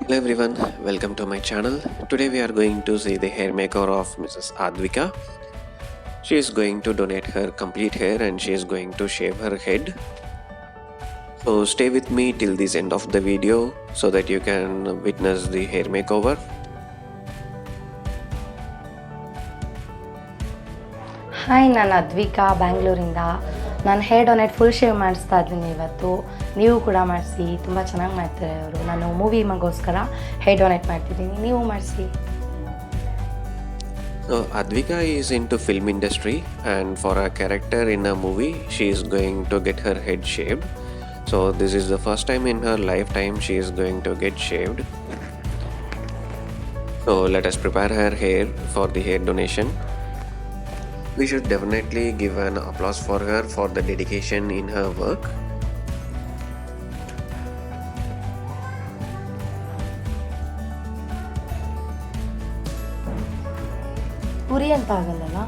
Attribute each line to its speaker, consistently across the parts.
Speaker 1: Hello everyone, welcome to my channel. Today we are going to see the hair makeover of Mrs. Advika. She is going to donate her complete hair and she is going to shave her head. So stay with me till this end of the video so that you can witness the hair makeover.
Speaker 2: Hi, ನಾನು ಅದ್ವಿಕಾ ಬ್ಯಾಂಗ್ಳೂರಿಂದ. ನಾನು hair donate full shave ಮಾಡಿಸ್ತಾ ಇದ್ದೀನಿ ಇವತ್ತು. ನೀವು ಕೂಡ ಮಾಡಿಸಿ, ತುಂಬ ಚೆನ್ನಾಗಿ ಮಾಡ್ತಾರೆ ಅವರು. ನಾನು ಮೂವಿಗೋಸ್ಕರ ಹೇರ್ ಡೊನೇಟ್ ಮಾಡ್ತಿದ್ದೀನಿ, ನೀವು ಮಾಡಿಸಿ.
Speaker 1: So Advika is into film industry and for a character in a movie she is going to get her head shaved. So this is the first time in her lifetime she is going to get shaved. So let us prepare her hair for the hair donation. We should definitely give an applause for her for the dedication in her work.
Speaker 2: Puri ಅಂತ ಆಗಲ್ಲಲ್ಲ?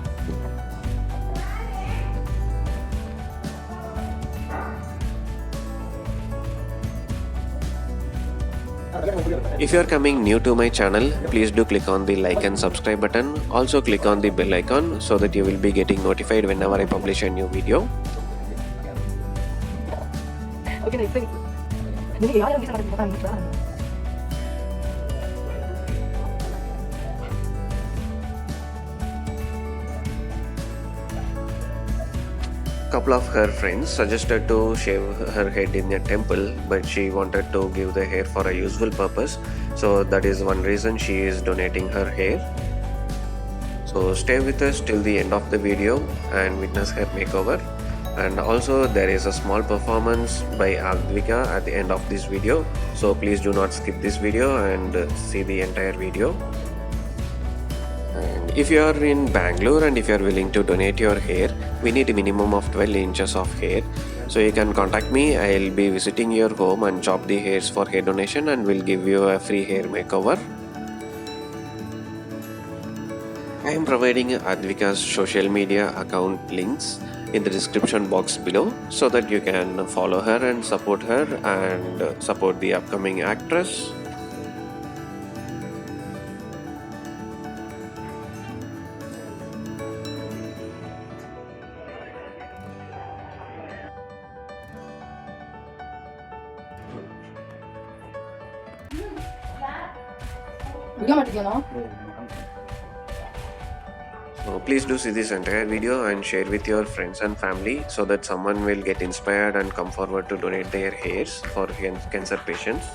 Speaker 1: If you are coming new to my channel, please do click on the like and subscribe button. Also click on the bell icon so that you will be getting notified whenever I publish a new video. Couple of her friends suggested to shave her head in a temple, but she wanted to give the hair for a useful purpose, so that is one reason she is donating her hair. So stay with us till the end of the video and witness her makeover. And also there is a small performance by Advika at the end of this video, so please do not skip this video and see the entire video. And if you are in Bangalore and if you are willing to donate your hair, we need a minimum of 12 inches of hair. So you can contact me. I'll be visiting your home and chop the hairs for hair donation and will give you a free hair makeover. I am providing Advika's social media account links in the description box below so that you can follow her and support her and support the upcoming actress. So please do see this entire video and share with your friends and family so that someone will get inspired and come forward to donate their hairs for cancer patients.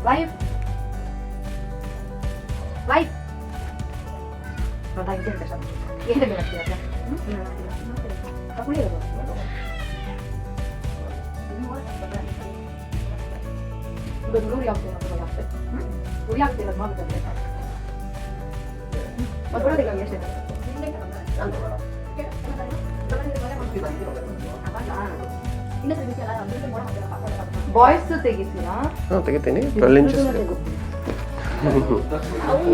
Speaker 2: Live live boys ತೆಗಿತೀರಾ?
Speaker 1: ತೆಗಿತೀನಿ. 12 inches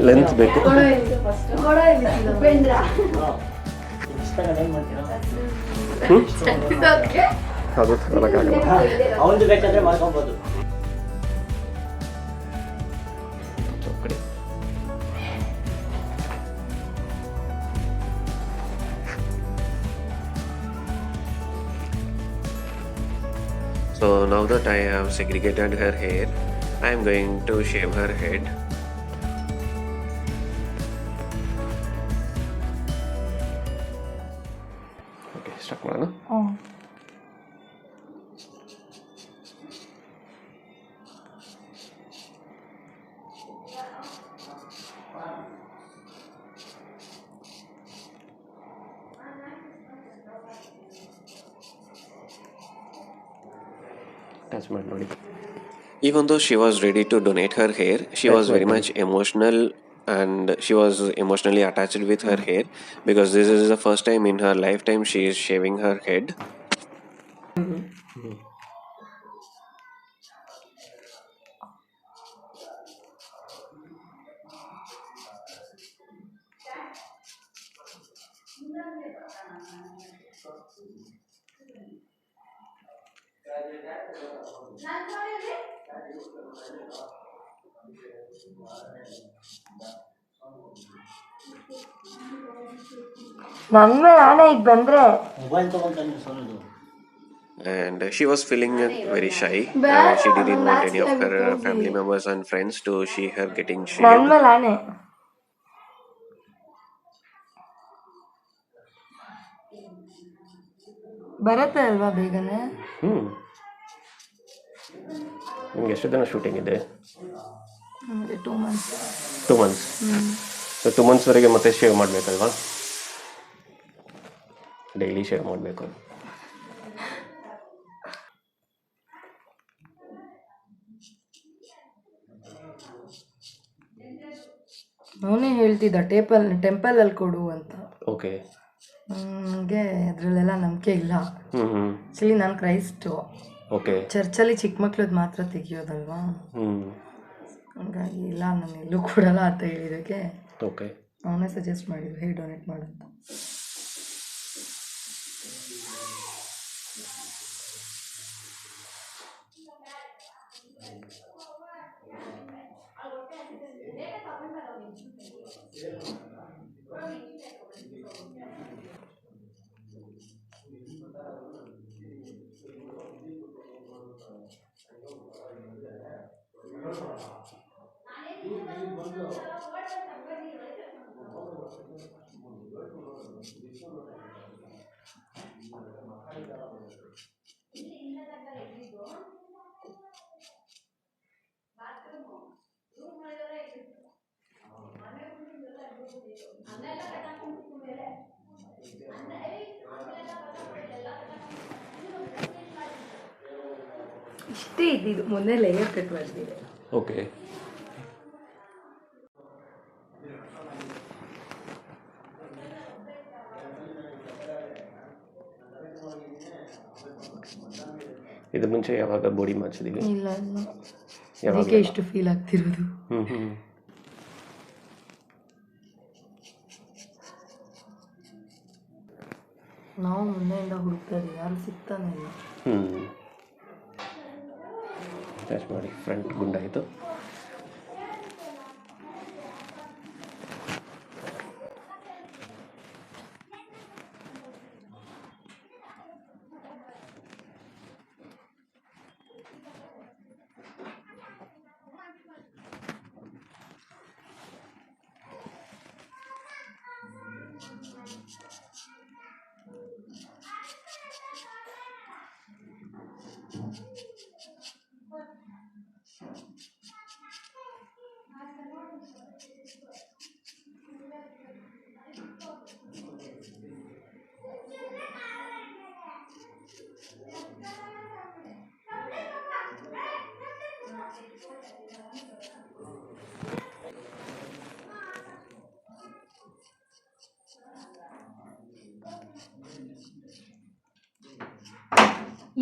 Speaker 1: length ಬೇಕು. ಅದು ತಗೊಳಕ್ಕಾಗಲ್ಲ. So now that I have segregated her hair, I am going to shave her head. Okay, start ಮಾಡೋಣ. Touch ಮಾಡಿ ನೋಡಿ. Even though she was ready to donate her hair, she was very much emotional and she was emotionally attached with her hair because this is the first time in her lifetime she is shaving her head.
Speaker 2: ನನ್ನ ಮೇಲೆ ಆನೆ ಈಗ ಬಂದರೆ
Speaker 3: mobile ತೊಗೊಂಡು ಸೊನ್ನದು
Speaker 1: And she was feeling very shy. She didn't want any of her family members and friends to see her getting
Speaker 2: ನನ್ನ
Speaker 1: shaved.
Speaker 2: ಮೇಲೆ ಆನೆ ಬರುತ್ತೆ ಅಲ್ವಾ ಬೇಗನೆ.
Speaker 1: ನಿಮ್ಗೆ ಎಷ್ಟು ದಿನ ಶೂಟಿಂಗ್ ಇದೆ?
Speaker 2: ನಮಗೆ 2 months.
Speaker 1: 2 months. ಸೊ 2 monthsವರೆಗೆ ಮತ್ತೆ ಶೇವ್ ಮಾಡಬೇಕಲ್ವಾ? ಡೈಲಿ ಶೇವ್ ಮಾಡಬೇಕು.
Speaker 2: ಅವನೇ ಹೇಳ್ತಿದ್ದ ಟೆಂಪಲಲ್ಲಿ ಕೊಡು ಅಂತ.
Speaker 1: ಓಕೆ.
Speaker 2: ನನಗೆ ಅದರಲ್ಲೆಲ್ಲ ನಂಬಿಕೆ ಇಲ್ಲ. ಆ್ಯಕ್ಚುಲಿ ನಾನು ಕ್ರೈಸ್ಟು.
Speaker 1: ಓಕೆ.
Speaker 2: ಚರ್ಚಲ್ಲಿ ಚಿಕ್ಕ ಮಕ್ಳದ್ದು ಮಾತ್ರ ತೆಗಿಯೋದಲ್ವಾ, ಹಂಗಾಗಿ ಇಲ್ಲ ನಾನು ಎಲ್ಲೂ ಕೊಡಲ್ಲ ಅಂತ ಹೇಳಿದ್ದಕ್ಕೆ
Speaker 1: ಓಕೆ
Speaker 2: ಅವನೇ ಸಜೆಸ್ಟ್ ಮಾಡಿದ್ದು ಹೇರ್ ಡೊನೇಟ್ ಮಾಡು ಅಂತ. ಇಷ್ಟೇ ಇದ್ದಿದ್ದು, ಮೊನ್ನೆ ಲೇಯರ್ ಕಟ್ ಮಾಡಿದ್ದೆ.
Speaker 1: ಓಕೆ. ಇದು ಮುಂಚೆ ಯಾವಾಗ ಬಾಡಿ ಮಾಡಿಸಿದೀವಿ?
Speaker 2: ಇಲ್ಲ ಅದಕ್ಕೆ ಇಷ್ಟು ಫೀಲ್ ಆಗ್ತಿರೋದು. ನಾವು ಮೊನ್ನೆಯಿಂದ ಹುಡುಕ್ತಾ ಇದ್ದೀವಿ, ಯಾರು ಸಿಗ್ತಾನೆ ಇಲ್ಲ.
Speaker 1: ಟಚ್ ಮಾಡಿ ಫ್ರಂಟ್ ಗುಂಡಾಯಿತು.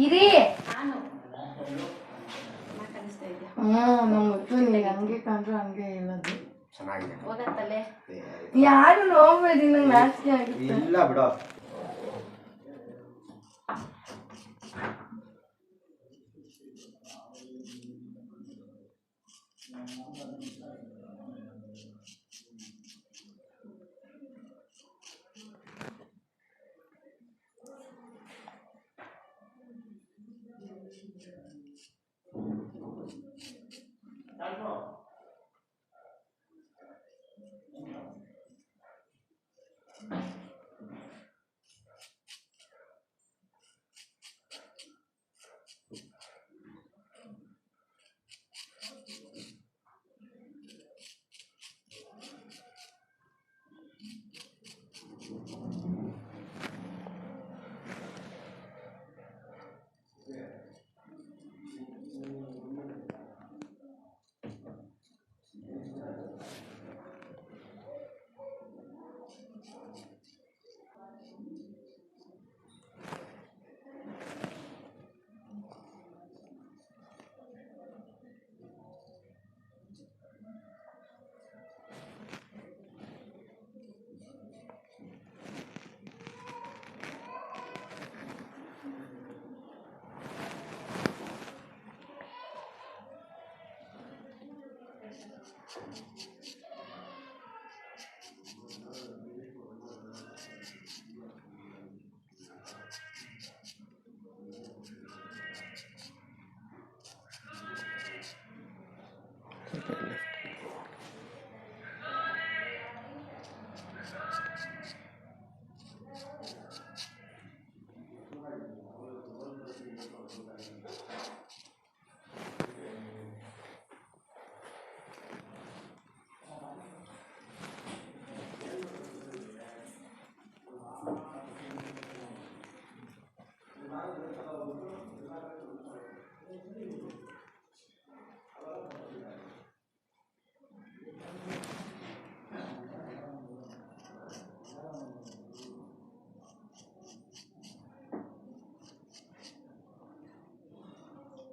Speaker 2: ಇರಿ ನಮ್ಗೆ ಗೊತ್ತು ನಿನಗೆ ಹಂಗೆ ಕಂಡ್ರೆ ಹಂಗೆ ಹೇಳೋದು.
Speaker 3: ಚೆನ್ನಾಗಿದೆ.
Speaker 2: ಯಾರು ನೋಡ್ಬೇಡಿ, ನಂಗೆ ನಾಚಿಕೆ ಆಗುತ್ತೆ.
Speaker 3: ಇಲ್ಲ ಬಿಡೋ.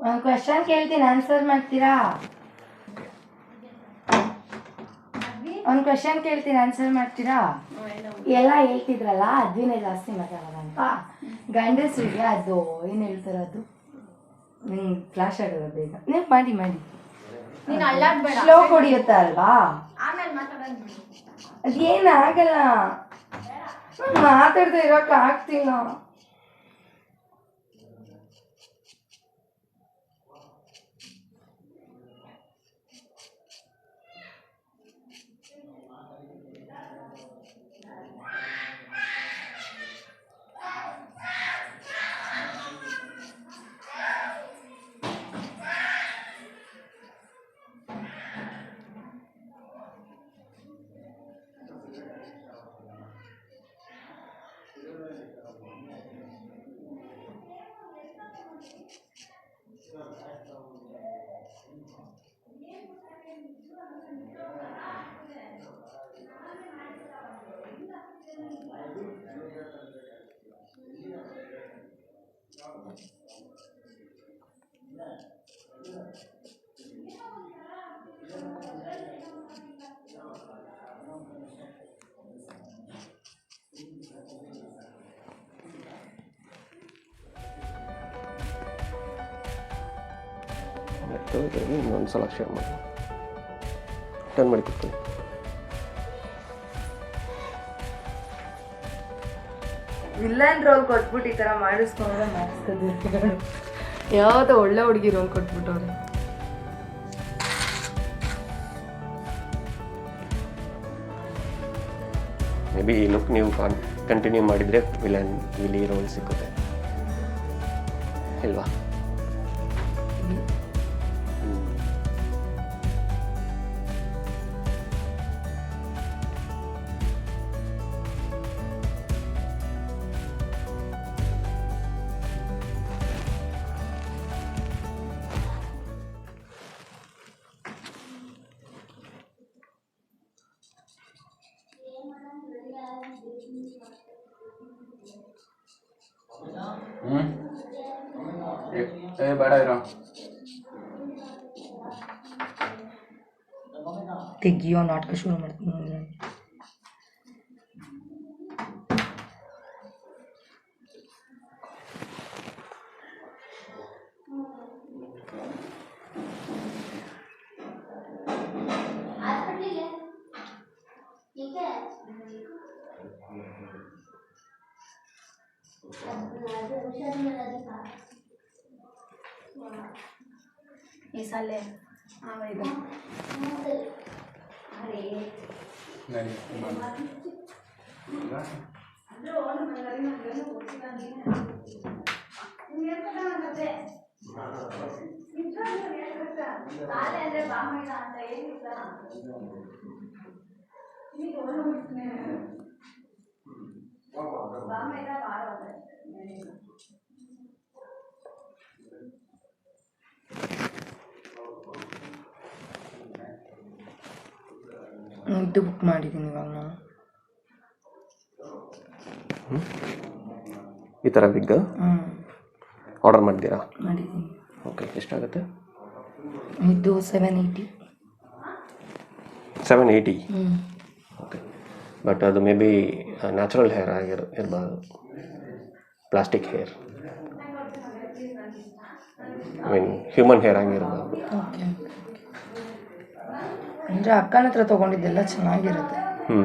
Speaker 2: ಒಂದು ಕ್ವೆಶನ್ ಕೇಳ್ತೀನಿ, ಆನ್ಸರ್ ಮಾಡ್ತೀರಾ? ಒಂದು ಕ್ವೆಶನ್ ಕೇಳ್ತೀನಿ, ಆನ್ಸರ್ ಮಾಡ್ತೀರಾ? ಎಲ್ಲ ಹೇಳ್ತಿದ್ರಲ್ಲ ಅದ್ವಿನೇ ಜಾಸ್ತಿ ಮಾತಾಡೋದಂತ. ಗಂಡಸರಿಗೆ ಅದು ಏನು ಹೇಳ್ತಾರೆ, ಅದು ಫ್ಲಾಶ್ ಆಗೋದು ಬೇಗ. ನೀವು ಮಾಡಿ ಸ್ಲೋ ಹೊಡಿಯುತ್ತೆ ಅಲ್ವಾ? ಅದೇನು ಆಗಲ್ಲ, ಮಾತಾಡ್ತಾ ಇರೋಕೆ ಆಗ್ತಿಲ್ಲ.
Speaker 1: ಇನ್ನೊಂದು ಸಲ ಶೇರ್ ಮಾಡಿ, ಟರ್ನ್ ಮಾಡಿ ಕೂತ್ಕೊಳ್ಳಿ.
Speaker 2: ವಿಲ್ಲನ್ ರೋಲ್ ಕೊಟ್ಬಿಟ್ಟು ಈ ಥರ ಮಾಡಿಸ್ಕೊಂಡ್ರೆ ಮಾಡಿಸ್ತಿದ್ರು. ಯಾವುದೋ ಒಳ್ಳೆ ಹುಡುಗಿ ರೋಲ್ ಕೊಟ್ಬಿಟ್ಟವ್ರೆ.
Speaker 1: ಮೇ ಬಿ ಈ ಲುಕ್ ನೀವು ಕಂಟಿನ್ಯೂ ಮಾಡಿದರೆ ವಿಲಿ ರೋಲ್ ಸಿಗುತ್ತೆ ಇಲ್ವಾ?
Speaker 4: ಬೇಡ ಇರೋ
Speaker 2: ತೆಗಿಯೋ ನಾಟಕ ಶುರು ಮಾಡ್ತೀನಿ.
Speaker 5: ಈ ಸಲ
Speaker 2: ಇದು ಬುಕ್ ಮಾಡಿದ್ದೀನಿ ಇವಾಗ ನಾನು.
Speaker 1: ಈ ಥರ ಬಿಗ್ ಆರ್ಡರ್ ಮಾಡಿದ್ದೀರಾ?
Speaker 2: ಮಾಡಿದ್ದೀನಿ.
Speaker 1: ಓಕೆ, ಎಷ್ಟಾಗುತ್ತೆ?
Speaker 2: ಇದು 780.
Speaker 1: 780. ಓಕೆ, ಬಟ್ ಅದು ಮೇ ಬಿ ನ್ಯಾಚುರಲ್ ಹೇರ್ ಇರಬಾರ್ದು, plastic hair, I mean human hair ಆಗಿರಬಾರ್ದು.
Speaker 2: ಓಕೆ, ಅಂದರೆ ಅಕ್ಕನ ಹತ್ರ ತೊಗೊಂಡಿದ್ದೆಲ್ಲ ಚೆನ್ನಾಗಿರುತ್ತೆ,
Speaker 1: ಹ್ಞೂ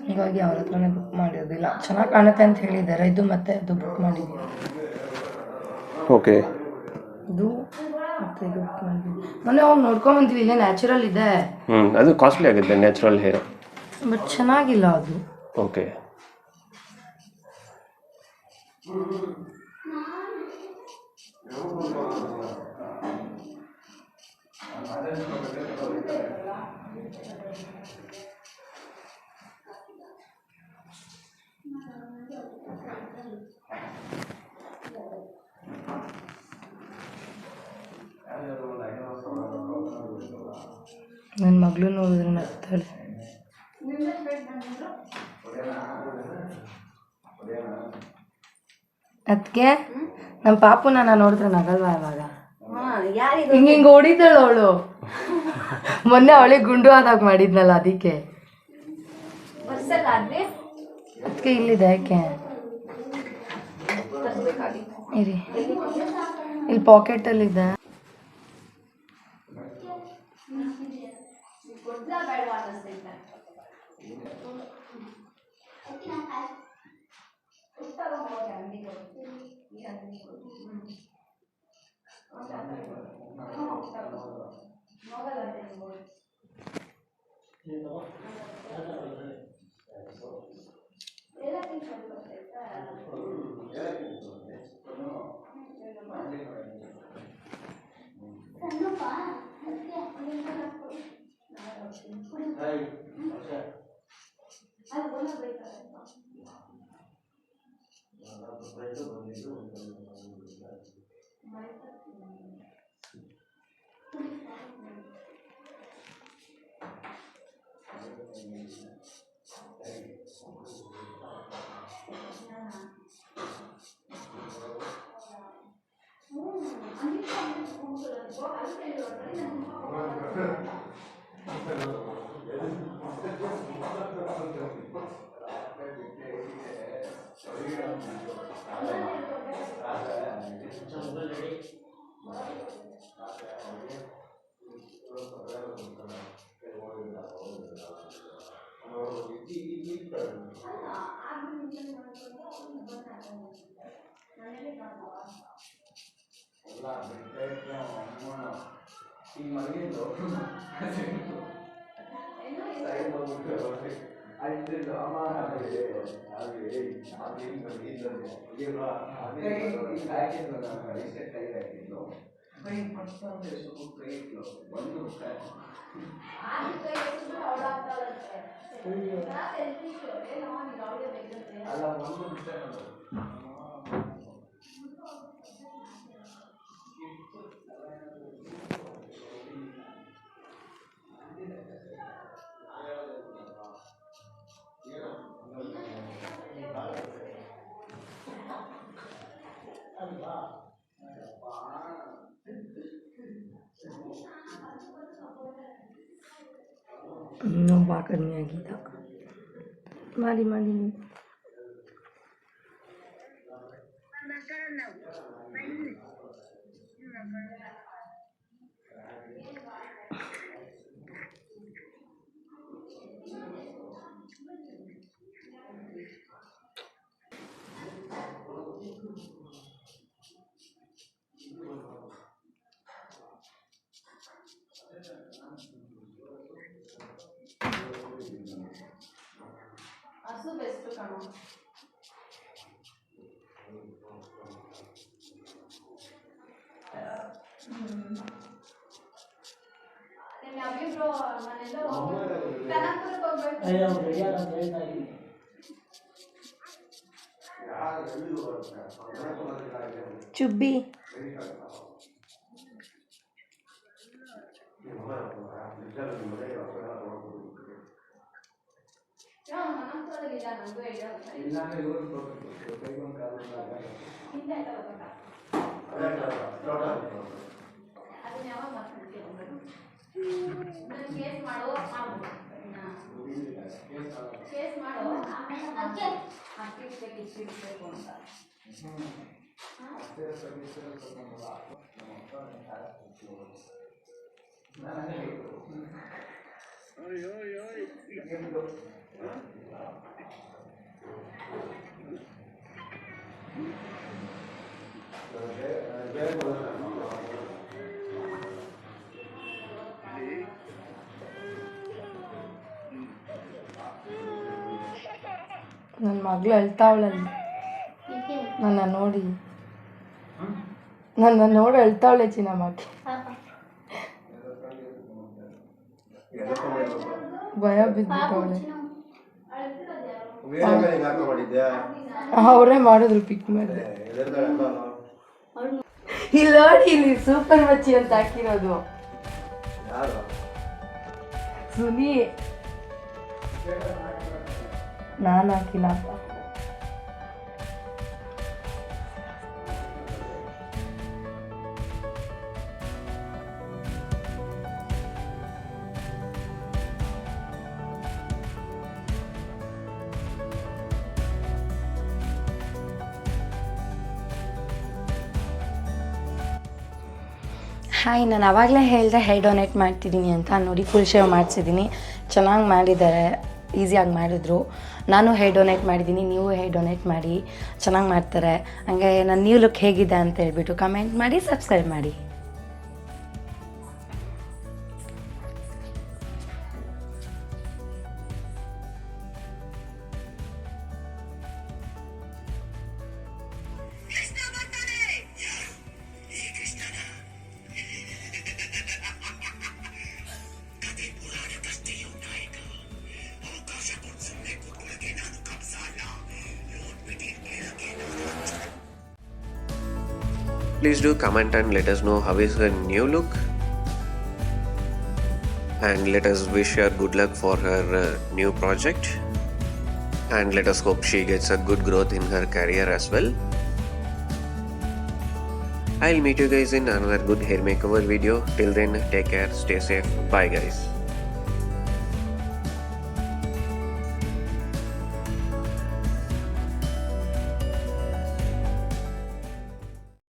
Speaker 2: ಹೀಗಾಗಿ ಅವ್ರ ಹತ್ರನೇ ಬುಕ್ ಮಾಡಿರೋದಿಲ್ಲ. ಚೆನ್ನಾಗಿ ಕಾಣುತ್ತೆ ಅಂತ ಹೇಳಿದ್ದಾರೆ, ಇದು ಮತ್ತೆ ಅದು ಬುಕ್ ಮಾಡಿದ್ದೀನಿ.
Speaker 1: ಓಕೆ.
Speaker 2: ಇದು ಮತ್ತೆ ಇದು ಬುಕ್ ಮಾಡಿದ್ದೀನಿ. ಮೊನ್ನೆ ಹೋಗಿ ನೋಡ್ಕೊಂಬಂದ್ವಿ, ಇಲ್ಲೇ ನ್ಯಾಚುರಲ್ ಇದೆ.
Speaker 1: ಅದು ಕಾಸ್ಟ್ಲಿ ಆಗುತ್ತೆ ನ್ಯಾಚುರಲ್ ಹೇರ್.
Speaker 2: ಬಟ್ ಚೆನ್ನಾಗಿಲ್ಲ ಅದು.
Speaker 1: ಓಕೆ.
Speaker 2: ನನ್ನ ಮಗಳು ನೋಡಿದ್ರೆ ನಗ್ತಾಳೆ. ಅದಕ್ಕೆ ನಮ್ಮ ಪಾಪು ನಾನು ನೋಡಿದ್ರೆ ನಗಲ್ವಾ ಇವಾಗ? ಹಿಂಗೆ ಹೊಡಿತಾಳು ಅವಳು. ಮೊನ್ನೆ ಅವಳಿಗೆ ಗುಂಡು ಆದಾಗ ಮಾಡಿದ್ನಲ್ಲ ಅದಕ್ಕೆ. ಅದಕ್ಕೆ ಇಲ್ಲಿದೆ, ಯಾಕೆ ಇರಿ, ಇಲ್ಲಿ ಪಾಕೆಟಲ್ಲಿದೆ. ನೋವು ಕಡಿಮೆ ಆಗಿದ್ದ. ಮಾಡಿ ಮಾಡಿ ಹಸು ಬೆಸ್ಟ್ ಕಣೋ. ಚುಬ್ಬಿ ನನ್ನ ಮಗಳು ಅಳ್ತಾವಳಲ್ಲಿ ನನ್ನ ನೋಡಿ ಅಳ್ತಾವಳೆ ಚಿನ್ನಮ್ಮಕ್ಕೆ ಭಯ ಬಿದ್ಬಿಟ್ಟವಳೆ. ಅವರೇ ಮಾಡಿದ್ರು ಪಿಕ್ ಮಾಡಿದೆ. ಇಲ್ಲಿ ನೋಡಿ, ಇಲ್ಲಿ ಸೂಪರ್ ಮಚ್ಚಿ ಅಂತ ಹಾಕಿರೋದು ಸುನಿ. ನಾನು ಹಾಕಿಲ್ಲಪ್ಪ. ಹಾಯ್, ನಾನು ಆವಾಗಲೇ ಹೇಳಿದೆ ಹೇರ್ ಡೊನೇಟ್ ಮಾಡ್ತಿದ್ದೀನಿ ಅಂತ. ನೋಡಿ, ಫುಲ್ ಶೇವ್ ಮಾಡಿಸಿದ್ದೀನಿ. ಚೆನ್ನಾಗಿ ಮಾಡಿದ್ದಾರೆ, ಈಸಿಯಾಗಿ ಮಾಡಿದ್ರು. ನಾನು ಹೇರ್ ಡೊನೇಟ್ ಮಾಡಿದ್ದೀನಿ, ನೀವು ಹೇರ್ ಡೊನೇಟ್ ಮಾಡಿ, ಚೆನ್ನಾಗಿ ಮಾಡ್ತಾರೆ. ಹಂಗೆ ನನ್ನ ನ್ಯೂ ಲುಕ್ ಹೇಗಿದೆ ಅಂತ ಹೇಳ್ಬಿಟ್ಟು ಕಮೆಂಟ್ ಮಾಡಿ, ಸಬ್ಸ್ಕ್ರೈಬ್ ಮಾಡಿ.
Speaker 1: Please do comment and let us know how is her new look, and let us wish her good luck for her new project, and let us hope she gets a good growth in her career as well. I'll meet you guys in another good hair makeover video. Till then, take care, stay safe, bye guys.